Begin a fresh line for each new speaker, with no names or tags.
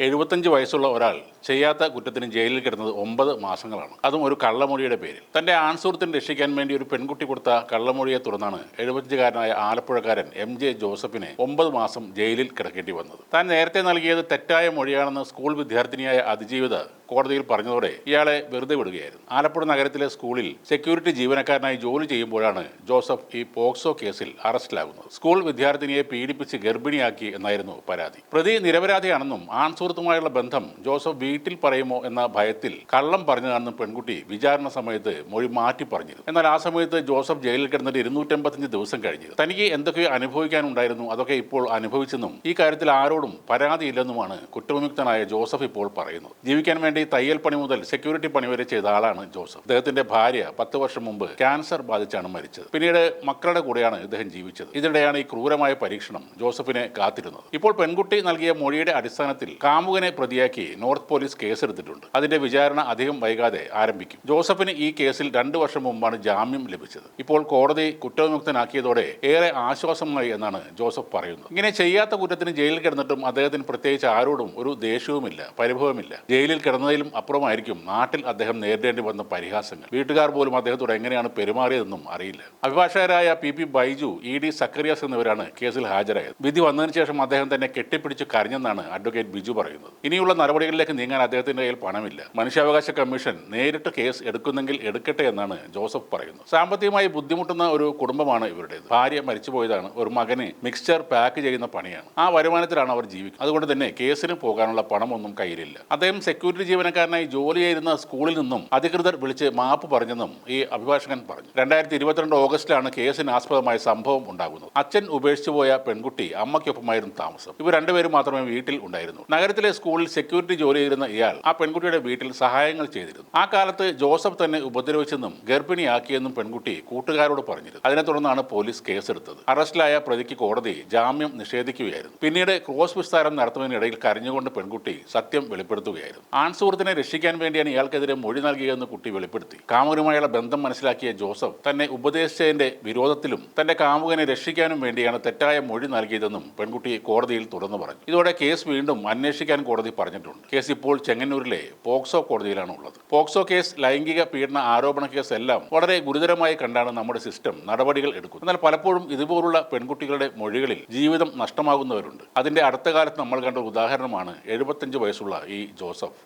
75 വയസ്സുള്ള ഒരാൾ ചെയ്യാത്ത കുറ്റത്തിന് ജയിലിൽ കിടന്നത് 9 മാസങ്ങളാണ്. അതും ഒരു കള്ളമൊഴിയുടെ പേരിൽ. തന്റെ ആൺസുഹൃത്തിനെ രക്ഷിക്കാൻ വേണ്ടി ഒരു പെൺകുട്ടി കൊടുത്ത കള്ളമൊഴിയെ തുടർന്നാണ് 75-കാരനായ ആലപ്പുഴക്കാരൻ MJ ജോസഫിനെ 9 മാസം ജയിലിൽ കിടക്കേണ്ടി വന്നത്. താൻ നേരത്തെ നൽകിയത് തെറ്റായ മൊഴിയാണെന്ന് സ്കൂൾ വിദ്യാർത്ഥിനിയായ അതിജീവിത കോടതിയിൽ പറഞ്ഞതോടെ ഇയാളെ വെറുതെ വിടുകയായിരുന്നു. ആലപ്പുഴ നഗരത്തിലെ സ്കൂളിൽ സെക്യൂരിറ്റി ജീവനക്കാരനായി ജോലി ചെയ്യുമ്പോഴാണ് ജോസഫ് ഈ പോക്സോ കേസിൽ അറസ്റ്റിലാകുന്നത്. സ്കൂൾ വിദ്യാർത്ഥിനിയെ പീഡിപ്പിച്ച് ഗർഭിണിയാക്കി എന്നായിരുന്നു പരാതി. പ്രതി നിരപരാധിയാണെന്നും ആൺസുഹൃത്തുമായുള്ള ബന്ധം ജോസഫ് വീട്ടിൽ പറയുമോ എന്ന ഭയത്തിൽ കള്ളം പറഞ്ഞതാണെന്നും പെൺകുട്ടി വിചാരണ സമയത്ത് മൊഴി മാറ്റി പറഞ്ഞിരുന്നു. എന്നാൽ ആ സമയത്ത് ജോസഫ് ജയിലിൽ കിടന്നിട്ട് 285 ദിവസം കഴിഞ്ഞു. തനിക്ക് എന്തൊക്കെ അനുഭവിക്കാനുണ്ടായിരുന്നു അതൊക്കെ ഇപ്പോൾ അനുഭവിച്ചെന്നും ഈ കാര്യത്തിൽ ആരോടും പരാതിയില്ലെന്നുമാണ് കുറ്റവിമുക്തനായ ജോസഫ് ഇപ്പോൾ പറയുന്നത്. ജീവിക്കാൻ വേണ്ടി തയ്യൽ പണി മുതൽ സെക്യൂരിറ്റി പണി വരെ ചെയ്ത ആളാണ് ജോസഫ്. അദ്ദേഹത്തിന്റെ ഭാര്യ 10 വർഷം മുമ്പ് ക്യാൻസർ ബാധിച്ചാണ് മരിച്ചത്. പിന്നീട് മക്കളുടെ കൂടെയാണ് ഇദ്ദേഹം ജീവിച്ചത്. ഇതിനിടെയാണ് ഈ ക്രൂരമായ പരീക്ഷണം ജോസഫിനെ കാത്തിരുന്നത്. ഇപ്പോൾ പെൺകുട്ടി നൽകിയ മൊഴിയുടെ അടിസ്ഥാനത്തിൽ കാമുകനെ പ്രതിയാക്കി നോർത്ത് പോലീസ് കേസെടുത്തിട്ടുണ്ട്. അതിന്റെ വിചാരണ അധികം വൈകാതെ ആരംഭിക്കും. ജോസഫിന് ഈ കേസിൽ 2 വർഷം മുമ്പാണ് ജാമ്യം ലഭിച്ചത്. ഇപ്പോൾ കോടതി കുറ്റവിമുക്തനാക്കിയതോടെ ഏറെ ആശ്വാസമായി എന്നാണ് ജോസഫ് പറയുന്നത്. ഇങ്ങനെ ചെയ്യാത്ത കുറ്റത്തിന് ജയിലിൽ കിടന്നിട്ടും അദ്ദേഹത്തിന് പ്രത്യേകിച്ച് ആരോടും ഒരു ദേഷ്യവുമില്ല, പരിഭവമില്ല. ജയിലിൽ കിടന്നതിലും അപ്പുറമായിരിക്കും നാട്ടിൽ അദ്ദേഹം നേരിടേണ്ടി വന്ന പരിഹാസങ്ങൾ. വീട്ടുകാർ പോലും അദ്ദേഹത്തോട് എങ്ങനെയാണ് പെരുമാറിയതെന്നും അറിയില്ല. അഭിഭാഷകരായ PP ബൈജു, ED സക്കറിയാസ് എന്നിവരാണ് കേസിൽ ഹാജരായത്. വിധി വന്നതിന് ശേഷം അദ്ദേഹം തന്നെ കെട്ടിപ്പിടിച്ച് കരഞ്ഞെന്നാണ് അഡ്വക്കേറ്റ് ബിജു പറയുന്നത്. ഇനിയുള്ള നടപടികളിലേക്ക് നീങ്ങാൻ അദ്ദേഹത്തിന്റെ കയ്യിൽ പണമില്ല. മനുഷ്യാവകാശ കമ്മീഷൻ നേരിട്ട് കേസ് എടുക്കുന്നെങ്കിൽ എടുക്കട്ടെ എന്നാണ് ജോസഫ് പറയുന്നത്. സാമ്പത്തികമായി ബുദ്ധിമുട്ടുന്ന ഒരു കുടുംബമാണ് ഇവരുടേത്. ഭാര്യ മരിച്ചുപോയതാണ്. ഒരു മകന് മിക്സ്ചർ പാക്ക് ചെയ്യുന്ന പണിയാണ്. ആ വരുമാനത്തിലാണ് അവർ ജീവിക്കുന്നത്. അതുകൊണ്ട് തന്നെ കേസിന് പോകാനുള്ള പണമൊന്നും കയ്യിലില്ല. അദ്ദേഹം സെക്യൂരിറ്റി ജീവനക്കാരനായി ജോലി ചെയ്യുന്ന സ്കൂളിൽ നിന്നും അധികൃതർ വിളിച്ച് മാപ്പ് പറഞ്ഞെന്നും ഈ അഭിഭാഷകൻ പറഞ്ഞു. 2022 ഓഗസ്റ്റിലാണ് കേസിന് ആസ്പദമായ സംഭവം ഉണ്ടാകുന്നത്. അച്ഛൻ ഉപേക്ഷിച്ചു പോയ പെൺകുട്ടി അമ്മയ്ക്കൊപ്പമായിരുന്നു താമസം. ഇവർ രണ്ടുപേരും മാത്രമേ വീട്ടിൽ ഉണ്ടായിരുന്നു. നഗരത്തിലെ സ്കൂളിൽ സെക്യൂരിറ്റി ജോലി ചെയ്തിരുന്ന ഇയാൾ ആ പെൺകുട്ടിയുടെ വീട്ടിൽ സഹായങ്ങൾ ചെയ്തിരുന്നു. ആ കാലത്ത് ജോസഫ് തന്നെ ഉപദ്രവിച്ചെന്നും ഗർഭിണിയാക്കിയെന്നും പെൺകുട്ടി കൂട്ടുകാരോട് പറഞ്ഞിരുന്നു. അതിനെ തുടർന്നാണ് പോലീസ് കേസെടുത്തത്. അറസ്റ്റിലായ പ്രതിക്ക് കോടതി ജാമ്യം നിഷേധിക്കുകയായിരുന്നു. പിന്നീട് ക്രോസ് വിസ്താരം നടത്തുന്നതിനിടയിൽ കരഞ്ഞുകൊണ്ട് പെൺകുട്ടി സത്യം വെളിപ്പെടുത്തുകയായിരുന്നു. ആൺസുഹൃത്തിനെ രക്ഷിക്കാൻ വേണ്ടിയാണ് ഇയാൾക്കെതിരെ മൊഴി നൽകിയതെന്ന് കുട്ടി വെളിപ്പെടുത്തി. കാമുകനുമായുള്ള ബന്ധം മനസ്സിലാക്കിയ ജോസഫ് തന്നെ ഉപദേശിച്ചതിന്റെ വിരോധത്തിലും തന്റെ കാമുകനെ രക്ഷിക്കാനും വേണ്ടിയാണ് തെറ്റായ മൊഴി നൽകിയതെന്നും പെൺകുട്ടി കോടതിയിൽ തുറന്നു പറഞ്ഞു. ഇതോടെ കേസ് വീണ്ടും അന്വേഷിക്കാൻ കോടതി പറഞ്ഞിട്ടുണ്ട്. കേസ് ഇപ്പോൾ ചെങ്ങന്നൂരിലെ പോക്സോ കോടതിയിലാണ് ഉള്ളത്. പോക്സോ കേസ്, ലൈംഗിക പീഡന ആരോപണ കേസ് എല്ലാം വളരെ ഗുരുതരമായി കണ്ടാണ് നമ്മുടെ സിസ്റ്റം നടപടികൾ എടുക്കുന്നത്. എന്നാൽ പലപ്പോഴും ഇതുപോലുള്ള പെൺകുട്ടികളുടെ മൊഴികളിൽ ജീവിതം നഷ്ടമാകുന്നവരുണ്ട്. അതിന്റെ അടുത്ത കാലത്ത് നമ്മൾ കണ്ട ഉദാഹരണമാണ് 75 വയസ്സുള്ള ഈ ജോസഫ്.